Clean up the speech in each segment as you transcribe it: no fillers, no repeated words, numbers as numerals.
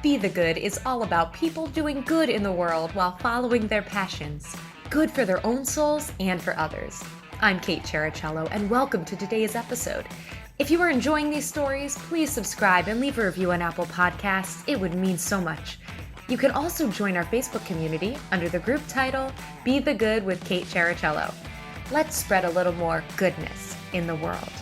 Be the Good is all about people doing good in the world while following their passions. Good for their own souls and for others. I'm Kate Chericello, and welcome to today's episode. If you are enjoying these stories, please subscribe and leave a review on Apple Podcasts. It would mean so much. You can also join our Facebook community under the group title, Be the Good with Kate Chericello. Let's spread a little more goodness in the world.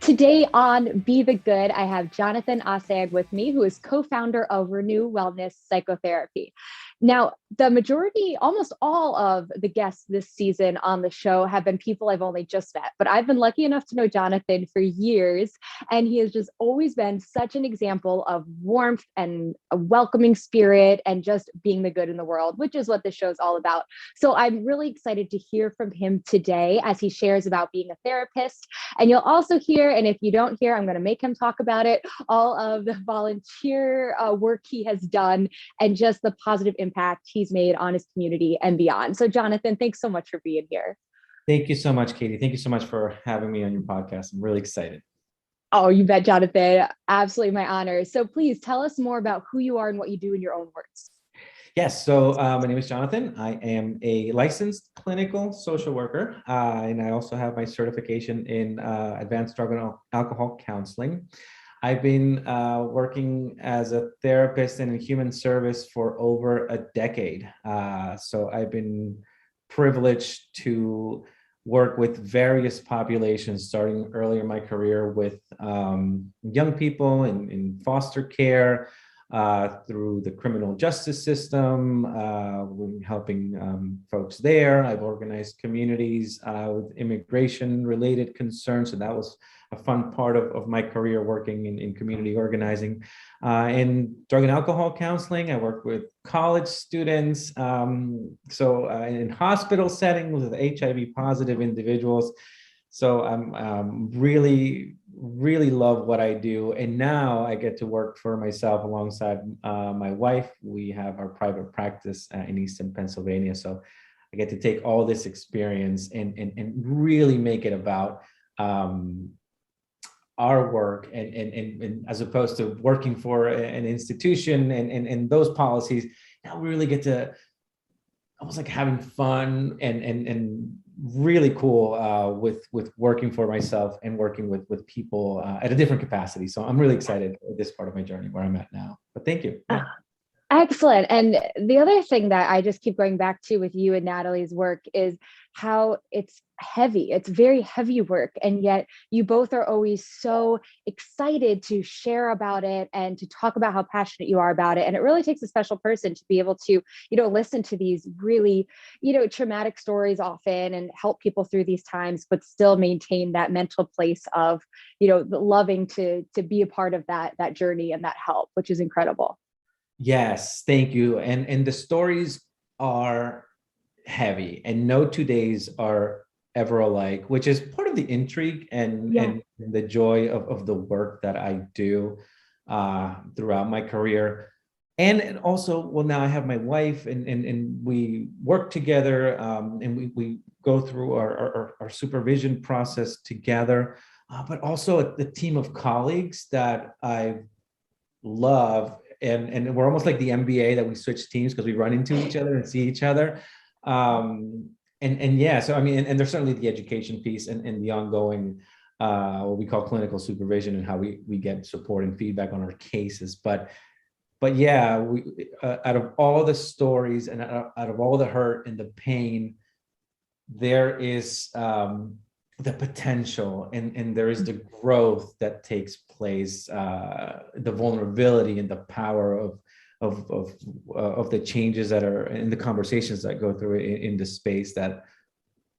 Today on Be the Good, I have Jonathan Asayag with me, who is co-founder of Renew Wellness Psychotherapy. Now, the majority, almost all of the guests this season on the show have been people I've only just met, but I've been lucky enough to know Jonathan for years, and he has just always been such an example of warmth and a welcoming spirit and just being the good in the world, which is what this show is all about. So I'm really excited to hear from him today as he shares about being a therapist. And you'll also hear, and if you don't hear, I'm going to make him talk about it, all of the volunteer work he has done and just the positive impact he's made on his community and beyond. So Jonathan, thanks so much for being here. Thank you so much, Katie. Thank you so much for having me on your podcast. I'm really excited. Oh, you bet, Jonathan. Absolutely my honor. So please tell us more about who you are and what you do in your own words. Yes, so my name is Jonathan. I am a licensed clinical social worker, and I also have my certification in advanced drug and alcohol counseling. I've been working as a therapist and in human service for over a decade. So I've been privileged to work with various populations, starting earlier in my career with young people in foster care, through the criminal justice system, helping folks there. I've organized communities with immigration-related concerns, so that was a fun part of my career working in community organizing. In drug and alcohol counseling, I work with college students, in hospital settings with HIV positive individuals. So I'm really love what I do. And now I get to work for myself alongside my wife. We have our private practice in Easton, Pennsylvania. So I get to take all this experience and really make it about our work and as opposed to working for an institution and those policies. Now we really get to almost like having fun and really cool with working for myself and working with people at a different capacity. So I'm really excited for this part of my journey where I'm at now. But thank you. Yeah. Excellent. And the other thing that I just keep going back to with you and Natalie's work is how it's heavy. It's very heavy work. And yet you both are always so excited to share about it and to talk about how passionate you are about it. And it really takes a special person to be able to, listen to these really, traumatic stories often and help people through these times, but still maintain that mental place of, loving to be a part of that journey and that help, which is incredible. Yes, thank you. And the stories are heavy, and no 2 days are ever alike, which is part of the intrigue and the joy of the work that I do throughout my career. And also, well, now I have my wife and we work together and we go through our supervision process together, but also a team of colleagues that I love. And we're almost like the NBA that we switch teams because we run into each other and see each other. So I mean, and there's certainly the education piece and the ongoing, what we call clinical supervision and how we get support and feedback on our cases. But yeah, we out of all the stories and out of all the hurt and the pain, there is the potential and there is the growth that takes place, the vulnerability and the power of the changes that are in the conversations that go through in the space that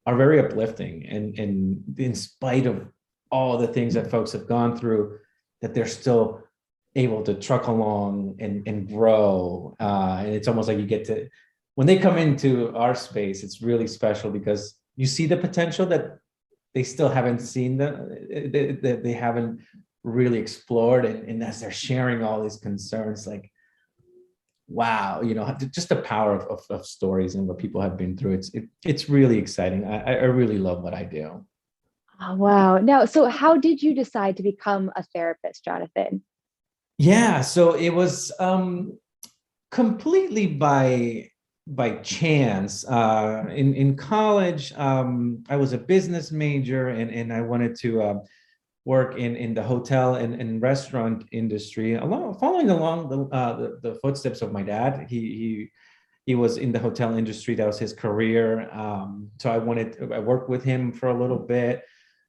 are very uplifting. And in spite of all the things that folks have gone through, that they're still able to truck along and grow. And it's almost like you get to, when they come into our space, it's really special because you see the potential that they still haven't seen, that they haven't really explored. And as they're sharing all these concerns, like, wow, just the power of stories and what people have been through. It's really exciting. I really love what I do. Oh, wow. Now, so how did you decide to become a therapist, Jonathan? Yeah, so it was completely by chance. In college, I was a business major, and I wanted to work in the hotel and restaurant industry, following along the footsteps of my dad. He was in the hotel industry. That was his career. So I worked with him for a little bit.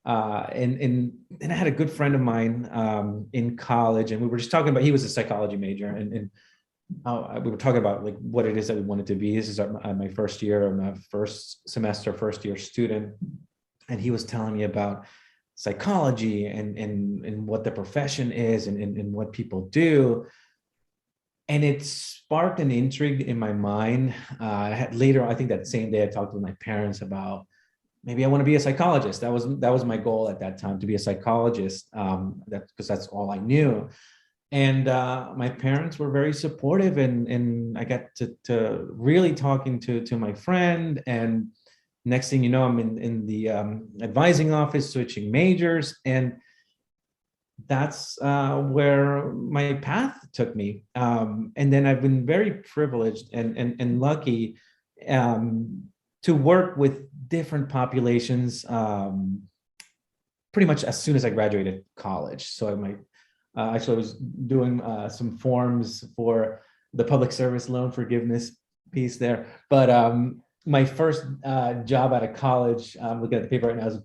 And I had a good friend of mine in college, and we were just talking about, he was a psychology major, and we were talking about like what it is that we wanted to be. This is my first year, my first semester, first year student. And he was telling me about psychology and what the profession is and what people do. And it sparked an intrigue in my mind. Later, I think that same day, I talked with my parents about maybe I want to be a psychologist. That was my goal at that time, to be a psychologist. Because that's all I knew. And my parents were very supportive, and I got to really talking to my friend. And next thing you know, I'm in the advising office, switching majors, and that's where my path took me. And then I've been very privileged and lucky to work with different populations pretty much as soon as I graduated college. So actually, I was doing some forms for the public service loan forgiveness piece there. But my first job out of college, I'm looking at the paper right now, is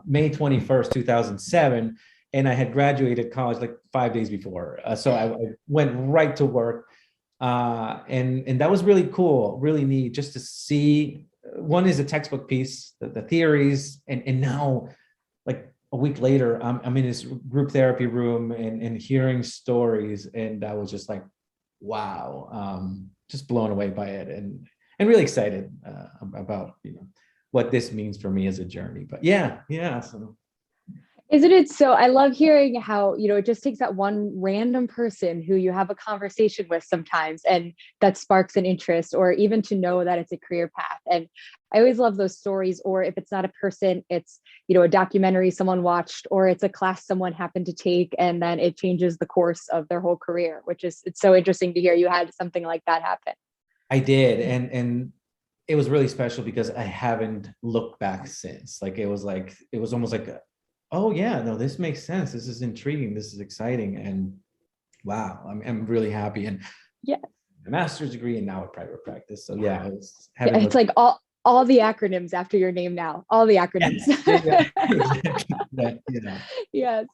May 21st, 2007. And I had graduated college like 5 days before. So I went right to work. And that was really cool, really neat, just to see. One is a textbook piece, the theories, and now, like a week later, I'm in this group therapy room and hearing stories, and I was just like, wow, just blown away by it, and really excited about what this means for me as a journey. But yeah. So Isn't it so? I love hearing how, it just takes that one random person who you have a conversation with sometimes, and that sparks an interest, or even to know that it's a career path. And I always love those stories, or if it's not a person, it's, a documentary someone watched, or it's a class someone happened to take, and then it changes the course of their whole career, it's so interesting to hear you had something like that happen. I did, and it was really special because I haven't looked back since. Like it was almost like, oh yeah, no, this makes sense. This is intriguing. This is exciting, and wow, I'm really happy. And Yeah. a master's degree and now a private practice. So yeah, I was Yeah, having it's like all the acronyms after your name now, all the acronyms. yeah, exactly. Yeah. Yes.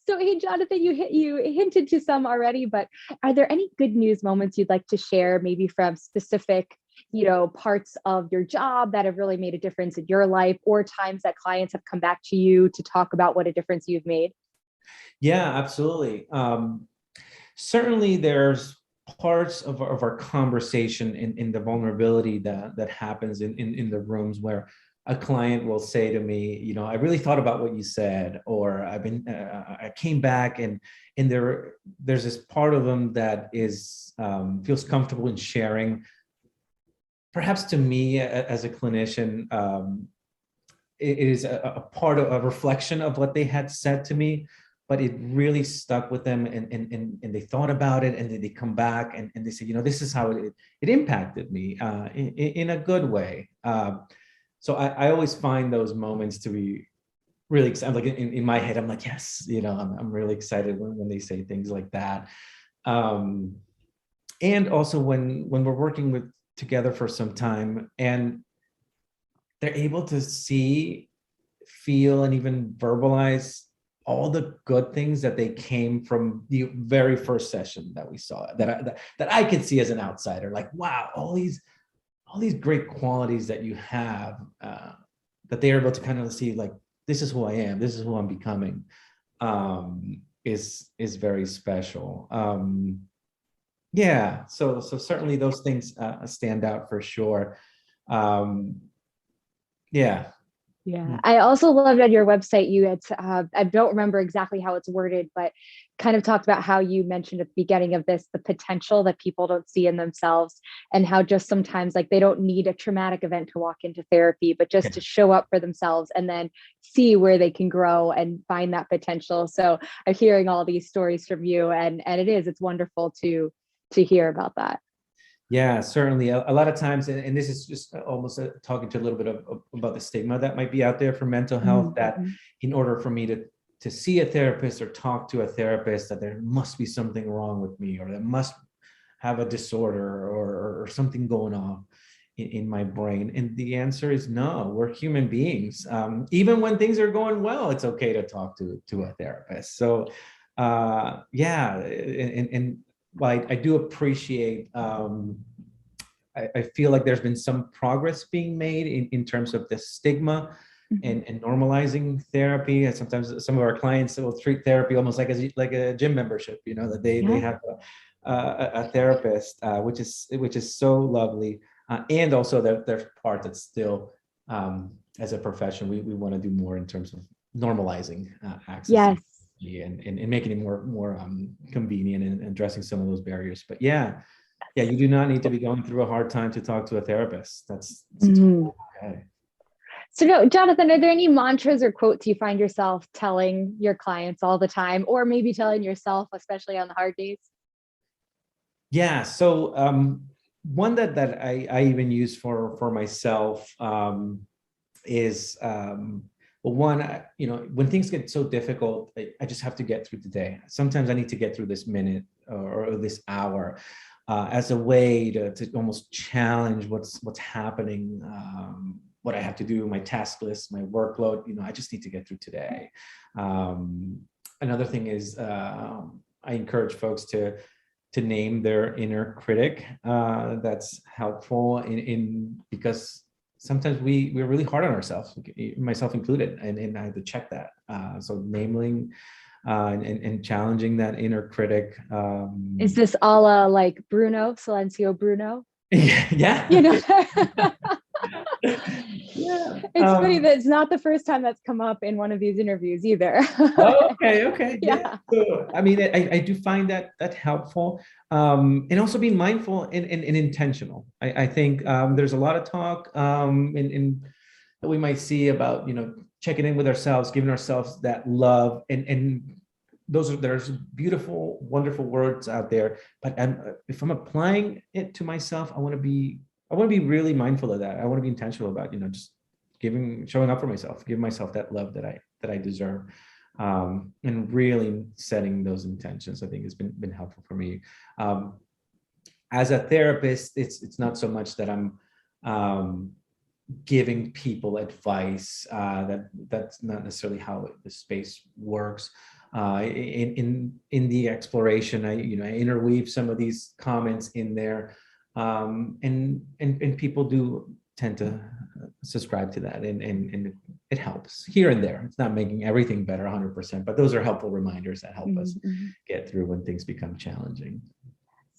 So, hey, Jonathan, you hinted to some already, but are there any good news moments you'd like to share, maybe from specific, parts of your job that have really made a difference in your life, or times that clients have come back to you to talk about what a difference you've made? Yeah, absolutely. Certainly there's parts of our conversation in the vulnerability that happens in the rooms where a client will say to me, I really thought about what you said, or I came back, and there's this part of them that is feels comfortable in sharing. Perhaps to me as a clinician, it is a part of a reflection of what they had said to me, but it really stuck with them, and they thought about it, and then they come back and they say, this is how it impacted me in a good way. So I always find those moments to be really excited. Like in my head, I'm like, yes, I'm really excited when they say things like that. And also when we're working together for some time, and they're able to see, feel, and even verbalize all the good things that they came from the very first session that we saw, that I could see as an outsider. Like, wow, all these great qualities that you have, that they're able to kind of see, like, this is who I am, this is who I'm becoming, is very special. Yeah, so certainly those things stand out for sure. Yeah. Yeah. I also loved on your website, you had, I don't remember exactly how it's worded, but kind of talked about how you mentioned at the beginning of this, the potential that people don't see in themselves, and how just sometimes like they don't need a traumatic event to walk into therapy, but just to show up for themselves and then see where they can grow and find that potential. So I'm hearing all these stories from you, and it's wonderful to hear about that. Yeah, certainly. A lot of times, and this is just almost talking to a little bit about the stigma that might be out there for mental health, that in order for me to see a therapist or talk to a therapist, that there must be something wrong with me, or that must have a disorder or something going on in my brain. And the answer is no, we're human beings. Even when things are going well, it's okay to talk to a therapist. So yeah, and well, I do appreciate, I feel like there's been some progress being made in terms of the stigma and normalizing therapy. And sometimes some of our clients will treat therapy almost like a gym membership, that they have a therapist, which is so lovely. And also there's part that's still, as a profession, we want to do more in terms of normalizing access. Yes. And making it more convenient and addressing some of those barriers. But yeah, you do not need to be going through a hard time to talk to a therapist. That's totally okay. So no, Jonathan, are there any mantras or quotes you find yourself telling your clients all the time, or maybe telling yourself, especially on the hard days? Yeah, so one that I even use for myself is well, one, when things get so difficult, I just have to get through the day. Sometimes I need to get through this minute or this hour as a way to almost challenge what's happening, what I have to do, my task list, my workload. I just need to get through today. Another thing is I encourage folks to name their inner critic. That's helpful in because sometimes we're really hard on ourselves, myself included, and I have to check that. So naming and challenging that inner critic. Is this a la like Silenzio Bruno? Yeah. Yeah. It's funny that it's not the first time that's come up in one of these interviews either. Okay. Yeah. So, I mean, I do find that helpful. And also being mindful and intentional. I think there's a lot of talk that we might see about, checking in with ourselves, giving ourselves that love, and there's beautiful, wonderful words out there. But if I'm applying it to myself, I want to be really mindful of that. I want to be intentional about, just showing up for myself, giving myself that love that I deserve, and really setting those intentions. I think has been helpful for me. As a therapist, it's not so much that I'm giving people advice. That's not necessarily how the space works. In the exploration, I interweave some of these comments in there, and people do tend to subscribe to that, and it helps here and there. It's not making everything better 100%, but those are helpful reminders that help us get through when things become challenging.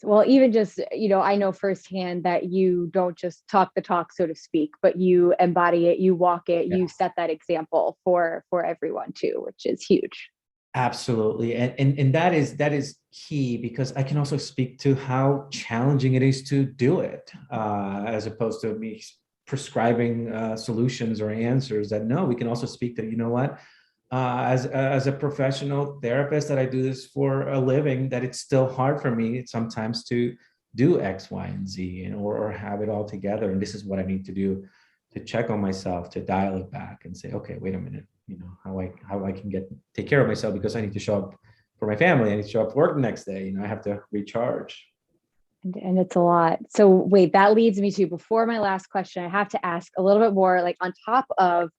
Well, even just, I know firsthand that you don't just talk the talk, so to speak, but you embody it, you walk it, you set that example for everyone too, which is huge. Absolutely. And that is key, because I can also speak to how challenging it is to do it, as opposed to me prescribing solutions or answers. That no, we can also speak to, what, as a professional therapist, that I do this for a living, that it's still hard for me sometimes to do X, Y, and Z, or have it all together. And this is what I need to do to check on myself, to dial it back and say, okay, wait a minute, how I can take care of myself, because I need to show up for my family. I need to show up for work the next day. I have to recharge. And it's a lot. So wait, that leads me to, before my last question, I have to ask a little bit more, like on top of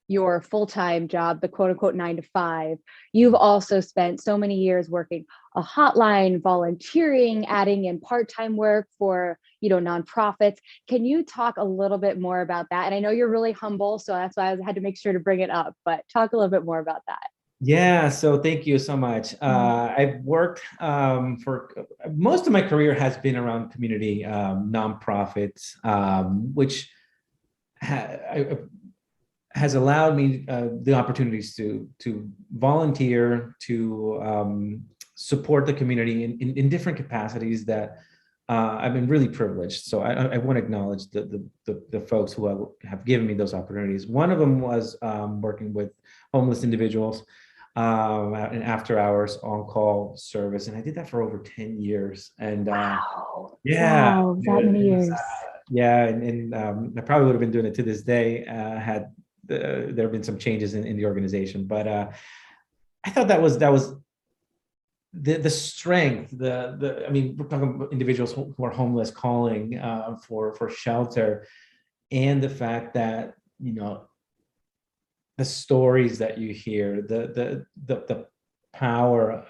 your full-time job, the quote unquote 9 to 5, you've also spent so many years working a hotline, volunteering, adding in part-time work for, nonprofits. Can you talk a little bit more about that? And I know you're really humble, so that's why I had to make sure to bring it up, but talk a little bit more about that. Yeah, so thank you so much. I've worked for most of my career has been around community nonprofits, which has allowed me the opportunities to volunteer, to support the community in different capacities that I've been really privileged. So I want to acknowledge the folks who have given me those opportunities. One of them was working with homeless individuals in after hours on-call service. And I did that for over 10 years. And Wow. yeah, Wow, that many years. yeah, and I probably would have been doing it to this day had there have been some changes in the organization. But I thought that was the strength. I mean, we're talking about individuals who are homeless calling for shelter, and the fact that the stories that you hear, the power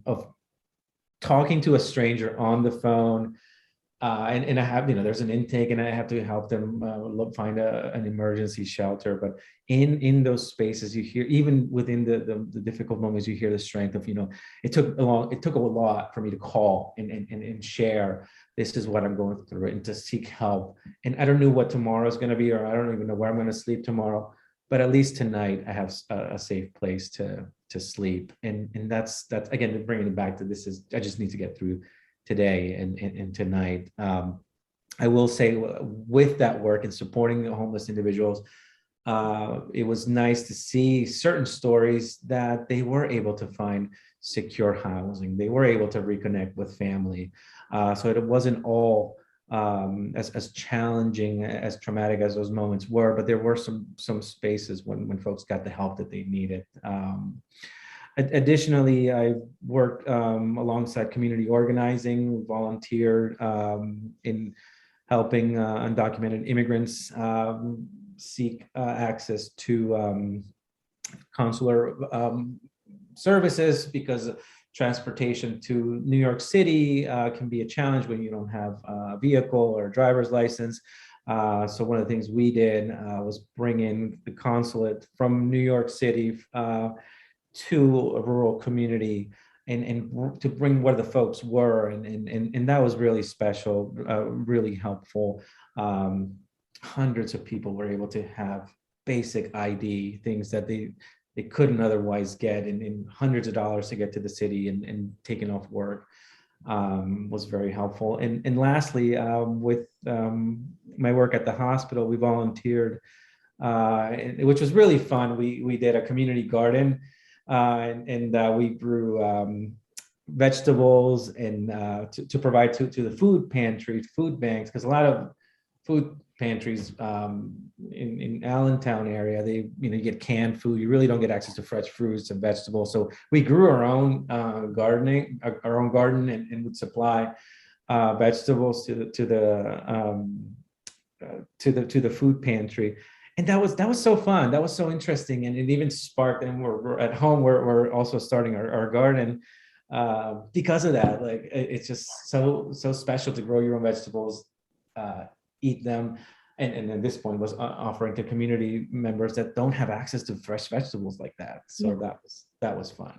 of talking to a stranger on the phone. And I have, there's an intake and I have to help them find an emergency shelter. But in those spaces, you hear, even within the difficult moments, you hear the strength of, it took a lot for me to call and share, this is what I'm going through, and to seek help. And I don't know what tomorrow is going to be, or I don't even know where I'm going to sleep tomorrow, but at least tonight I have a safe place to sleep. And that's again, bringing it back to I just need to get through today and tonight. I will say, with that work and supporting the homeless individuals, it was nice to see certain stories that they were able to find secure housing. They were able to reconnect with family. So it wasn't all as challenging, as traumatic as those moments were, but there were some spaces when folks got the help that they needed. Additionally, I worked alongside community organizing, volunteered in helping undocumented immigrants seek access to consular services, because transportation to New York City can be a challenge when you don't have a vehicle or a driver's license. So one of the things we did was bring in the consulate from New York City to a rural community and to bring where the folks were. And that was really special, really helpful. Hundreds of people were able to have basic ID, things that they couldn't otherwise get, and hundreds of dollars to get to the city and taking off work was very helpful. And lastly, with my work at the hospital, we volunteered, which was really fun. We did a community garden. And we grew vegetables and to provide to the food pantries, food banks, because a lot of food pantries in Allentown area, you get canned food. You really don't get access to fresh fruits and vegetables. So we grew our own garden, and would supply vegetables to the food pantry. And that was so fun. That was so interesting. And it even sparked, and we're at home, we're also starting our garden because of that. Like, it's just so special to grow your own vegetables, eat them. And at this point was offering to community members that don't have access to fresh vegetables like that. So yeah, that was fun.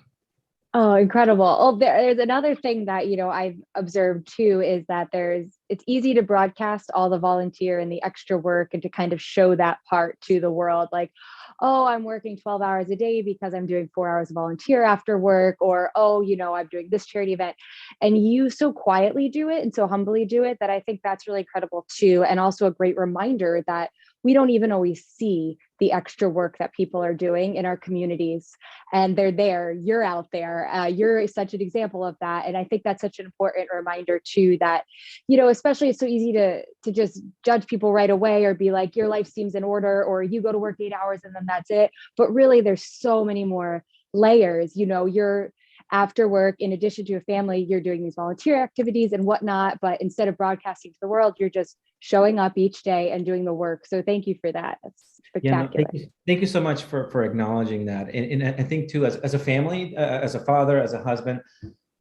Oh, incredible. Oh, there's another thing that, I've observed too, is that it's easy to broadcast all the volunteer and the extra work, and to kind of show that part to the world. Like, oh, I'm working 12 hours a day because I'm doing 4 hours of volunteer after work, or, oh, I'm doing this charity event. And you so quietly do it and so humbly do it, that I think that's really incredible too. And also a great reminder that we don't even always see the extra work that people are doing in our communities, and they're there. You're out there. You're such an example of that. And I think that's such an important reminder too, that, especially it's so easy to just judge people right away, or be like, your life seems in order, or you go to work 8 hours and then that's it. But really, there's so many more layers. You're after work, in addition to a family, you're doing these volunteer activities and whatnot. But instead of broadcasting to the world, you're just showing up each day and doing the work. So thank you for that. That's spectacular. Yeah, no, thank you so much for acknowledging that. And I think too, as a family, as a father, as a husband,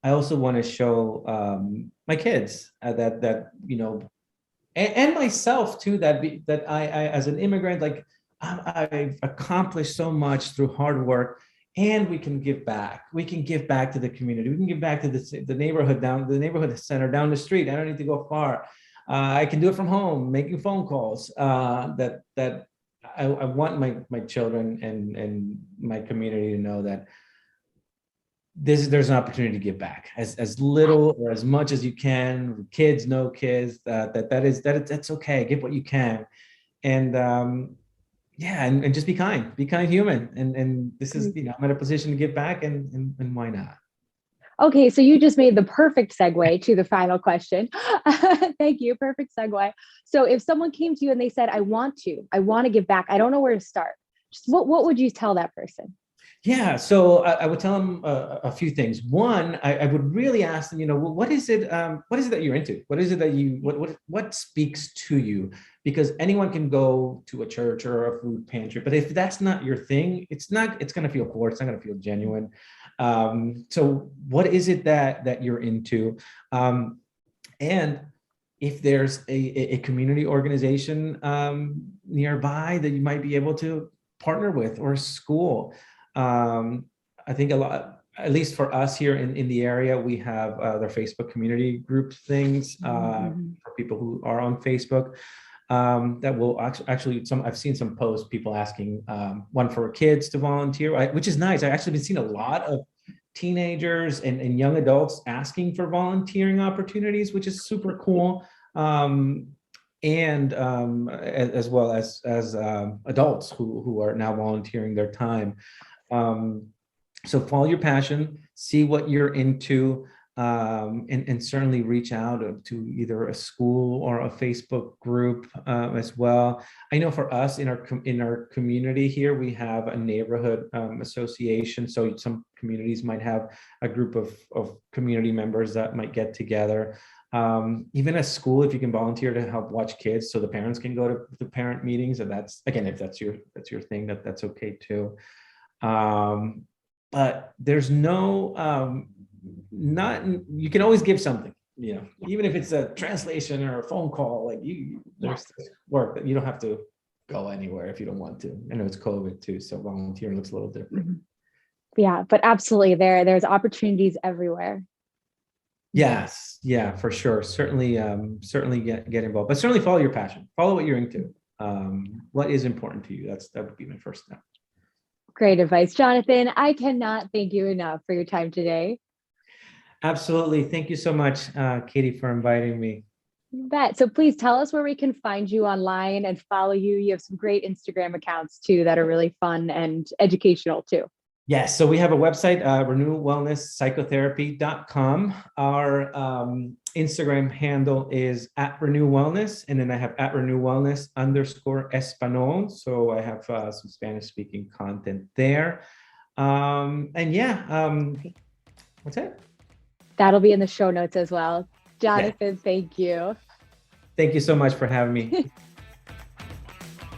I also want to show my kids that and myself too, that I as an immigrant, like I've accomplished so much through hard work. And we can give back. We can give back to the community. We can give back to the neighborhood center down the street. I don't need to go far. I can do it from home, making phone calls. That I want my children and my community to know that there's an opportunity to give back as little or as much as you can. Kids, no kids, that's okay. Give what you can, and and just be kind human. And this is, I'm in a position to give back, and why not? Okay, so you just made the perfect segue to the final question. Thank you. Perfect segue. So if someone came to you and they said, I want to give back, I don't know where to start. Just what would you tell that person? Yeah, so I would tell them a few things. One, I would really ask them, well, what is it that you're into? What is it that what speaks to you? Because anyone can go to a church or a food pantry, but if that's not your thing, it's going to feel forced. It's not going to feel genuine. So what is it that you're into? And if there's a community organization nearby that you might be able to partner with, or a school. I think a lot, at least for us here in the area, we have their Facebook community group things for people who are on Facebook that will actually, I've seen some posts, people asking one for kids to volunteer, which is nice. I've actually been seeing a lot of teenagers and young adults asking for volunteering opportunities, which is super cool. And as well as adults who are now volunteering their time. So follow your passion, see what you're into, and certainly reach out to either a school or a Facebook group as well. I know for us in our community here, we have a neighborhood association. So some communities might have a group of community members that might get together. Even at school, if you can volunteer to help watch kids, so the parents can go to the parent meetings, and that's, again, if that's your thing, that's okay too. But there's no, you can always give something, even if it's a translation or a phone call, there's work that you don't have to go anywhere if you don't want to. I know it's COVID too, so volunteering looks a little different. Yeah, but absolutely there's opportunities everywhere. Yes. Yeah, for sure. Certainly get involved, but certainly follow your passion, follow what you're into. What is important to you? That would be my first step. Great advice, Jonathan. I cannot thank you enough for your time today. Absolutely. Thank you so much, Katie, for inviting me. You bet. So please tell us where we can find you online and follow you. You have some great Instagram accounts too that are really fun and educational too. Yes. So we have a website, renewwellnesspsychotherapy.com. Our Instagram handle is @RenewWellness. And then I have @RenewWellness_Espanol. So I have some Spanish speaking content there. What's it? That'll be in the show notes as well. Jonathan, Thank you. Thank you so much for having me.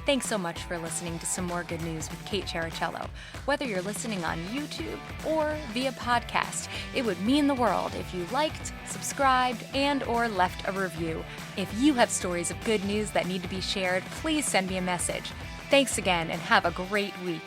Thanks so much for listening to Some More Good News with Kate Chericello. Whether you're listening on YouTube or via podcast, it would mean the world if you liked, subscribed, and/or left a review. If you have stories of good news that need to be shared, please send me a message. Thanks again, and have a great week.